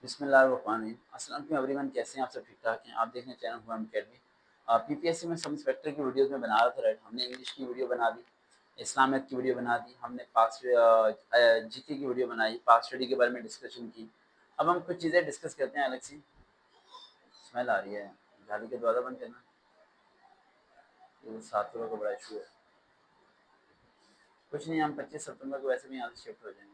बिस्मिल्लाहिर्रहमानिर्रहीम। अस्सलाम वालेकुम एवरीवन, कैसे हैं आप? सब ठीक ठाक हैं? आप देख रहे हैं चैनल हुमायूं अकेडमी। पीपीएससी में सब इंस्पेक्टर की वीडियोस में बना रहा था, राइट। हमने इंग्लिश की वीडियो बना दी, इस्लामियत की वीडियो बना दी, हमने पास्ट जीके की वीडियो बनाई, पास्ट स्टडी के बारे में डिस्कशन की। अब हम कुछ चीज़ें डिस्कस करते हैं। अलग सी स्मेल आ रही है, झाड़ी का दरवाज़ा बंद करना। ये साथियों का बड़ा इशू है। कुछ नहीं, हम 25 सितंबर को वैसे भी यहाँ से शिफ्ट हो जाएंगे।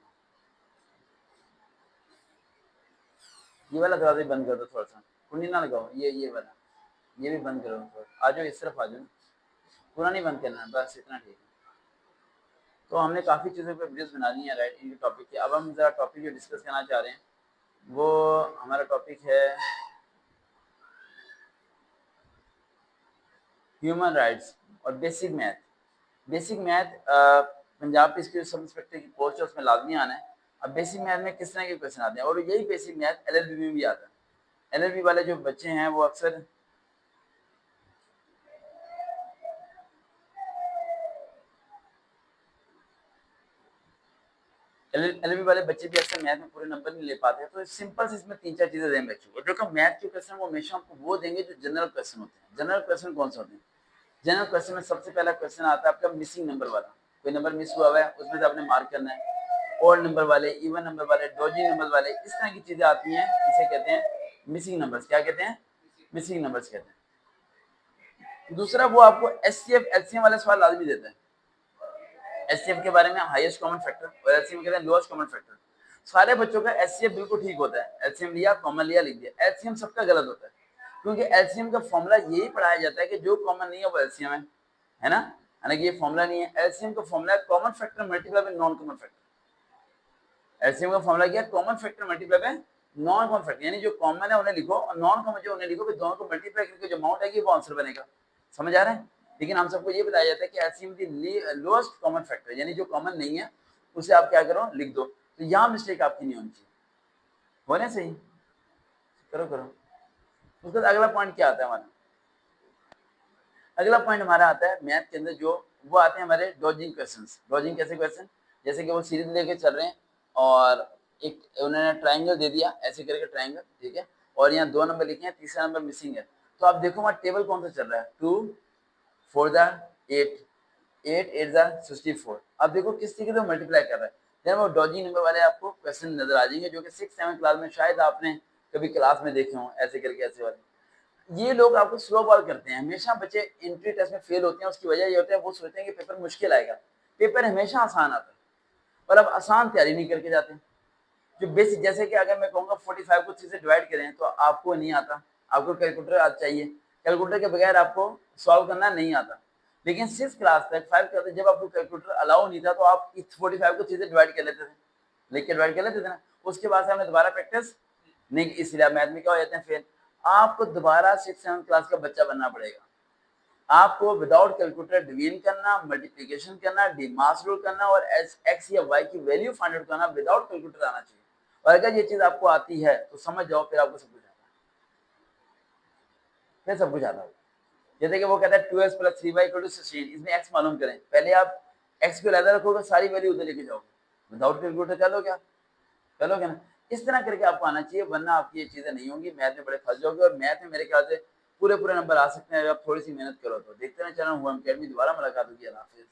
ये वाला दरवाजा बंद कर दो, थोड़ा सा कुंडी ना लगाओ। ये वाला ये भी बंद करो थोड़ा। आ जाओ, इस तरफ आ जाओ। पूरा नहीं बंद करना है, बस इतना ठीक है। तो हमने काफ़ी चीज़ों पे वीडियोस बना ली हैं, राइट, इनके टॉपिक की। अब हम ज़रा टॉपिक जो डिस्कस करना चाह रहे हैं वो हमारा टॉपिक है ह्यूमन राइट्स और basic math. Basic math Punjab इसके सब इंस्पेक्टर की पोस्ट है, उसमें लाजमी आना है। अब बेसिक मैथ में किस तरह के क्वेश्चन आते हैं, और यही बेसिक मैथ एलएलबी में भी आता है। एलएलबी वाले जो बच्चे हैं वो अक्सर एलएलबी वाले बच्चे भी अक्सर मैथ में पूरे नंबर नहीं ले पाते हैं। तो सिंपल से इसमें 3-4 चीजें दें बच्चों को। जो मैथ के क्वेश्चन वो हमेशा आपको वो देंगे जो जनरल क्वेश्चन होते हैं। जनरल क्वेश्चन कौन से होते हैं? जनरल क्वेश्चन में सबसे पहला क्वेश्चन आता है आपका मिसिंग नंबर वाला। कोई नंबर मिस हुआ है, उसमें से आपने मार्क करना है। ओड नंबर वाले, इवन नंबर वाले, डॉजी नंबर वाले, इस तरह की चीजें आती हैं, इसे कहते हैं मिसिंग नंबर्स। क्या कहते हैं? मिसिंग नंबर्स कहते हैं। दूसरा, वो आपको एचसीएफ एलसीएम वाले सवाल लाजमी देता है। एचसीएफ के बारे में हाईएस्ट कॉमन फैक्टर और एलसीएम कहते हैं लोएस्ट कॉमन फैक्टर। सारे बच्चों का एचसीएफ बिल्कुल ठीक होता है। एलसीएम लिया, कॉमन लिया, लिख दिया। एलसीएम सबका गलत होता है, क्योंकि एलसीएम का फॉर्मूला यही पढ़ाया जाता है कि जो कॉमन नहीं है वो एलसीएम है ना। हालांकि ये फॉर्मूला नहीं है। एलसीएम का फॉर्मूला है common factor multiply by non common factor. LCM का फॉर्मूला क्या है? Common factor multiply by non common factor. यानी जो कॉमन है उन्हें लिखो और नॉन कॉमन जो उन्हें लिखो, फिर दोनों को मल्टीप्लाई करके जो अमाउंट आएगी वो आंसर बनेगा। समझ आ रहा है? लेकिन हम सबको ये बताया जाता है कि एलसीएम की लोएस्ट कॉमन फैक्टर, यानी जो कॉमन नहीं है उसे आप क्या करो, लिख दो। तो यहाँ मिस्टेक आपकी नहीं होनी चाहिए। होने सही करो करो। उसके बाद अगला पॉइंट क्या आता है हमारा? अगला पॉइंट हमारा आता है मैथ के अंदर जो वो आते हैं हमारे डॉजिंग क्वेश्चंस। डॉजिंग कैसे क्वेश्चन? जैसे कि वो सीरीज लेके चल रहे हैं और एक उन्होंने ट्राइंगल दे दिया, ऐसे करके ट्राइंगल, ठीक है, और यहाँ 2 नंबर लिखे हैं, तीसरा नंबर मिसिंग है। तो आप देखो हमारा टेबल कौन सा चल रहा है? 2 4 8 8 8 64। अब देखो किस तरीके से मल्टीप्लाई कर रहा है। देन वो डॉजिंग नंबर वाले आपको क्वेश्चन नजर आ जाएंगे जो कि 6-7 क्लास में शायद आपने कभी क्लास में देखे हों, ऐसे करके ऐसे वाले। ये लोग आपको स्लो बॉल करते हैं। हमेशा बच्चे एंट्री टेस्ट में फेल होते हैं। उसकी वजह ये होती है वो सोचते हैं कि पेपर मुश्किल आएगा। पेपर हमेशा आसान आता है और अब आसान तैयारी नहीं करके जाते हैं। जो बेसिक, जैसे कि अगर मैं कहूँगा 45 को 3 से डिवाइड करें तो आपको नहीं आता, आपको कैलकुलेटर आज चाहिए। कैलकुलेटर के बगैर आपको सॉल्व करना नहीं आता। लेकिन 6 क्लास तक 5 क्लास तक जब आपको कैलकुलेटर अलाउ नहीं था तो आप 45 को 3 से डिवाइड कर लेते थे, लिख के डिवाइड कर लेते थे ना। उसके बाद से हमने दोबारा प्रैक्टिस नहीं, इसलिए मैथ में क्या हो जाते हैं फेल। आपको दोबारा 6-7 क्लास का बच्चा बनना पड़ेगा। आपको विदाउट कैलकुलेटर डिवीजन करना, मल्टीप्लिकेशन करना, डिमास रूल करना और एक्स या वाई की वैल्यू फाइंड आउट करना विदाउट कैलकुलेटर आना चाहिए। और अगर ये चीज आपको आती है तो समझ जाओ फिर आपको सब कुछ आता है। फिर सब कुछ आता है। जैसे कि वो कहता है 2x + 3y = 16, इसमें x मालूम करें। पहले आप x को अलग रखोगे, सारी वैल्यू उधर लेके जाओगे। विदाउट कैलकुलेटर चलोगे आप? चलोगे ना? इस तरह करके आपको आना चाहिए, वरना आपकी ये चीजें नहीं होंगी। मैथ में बड़े फंस जाओगे और मैथ में मेरे ख्याल से पूरे नंबर आ सकते हैं अगर आप थोड़ी सी मेहनत करो तो। देखते हैं चैनल हुमायूं अकेडमी। दोबारा मुलाकात होगी। अल्लाह हाफिज़।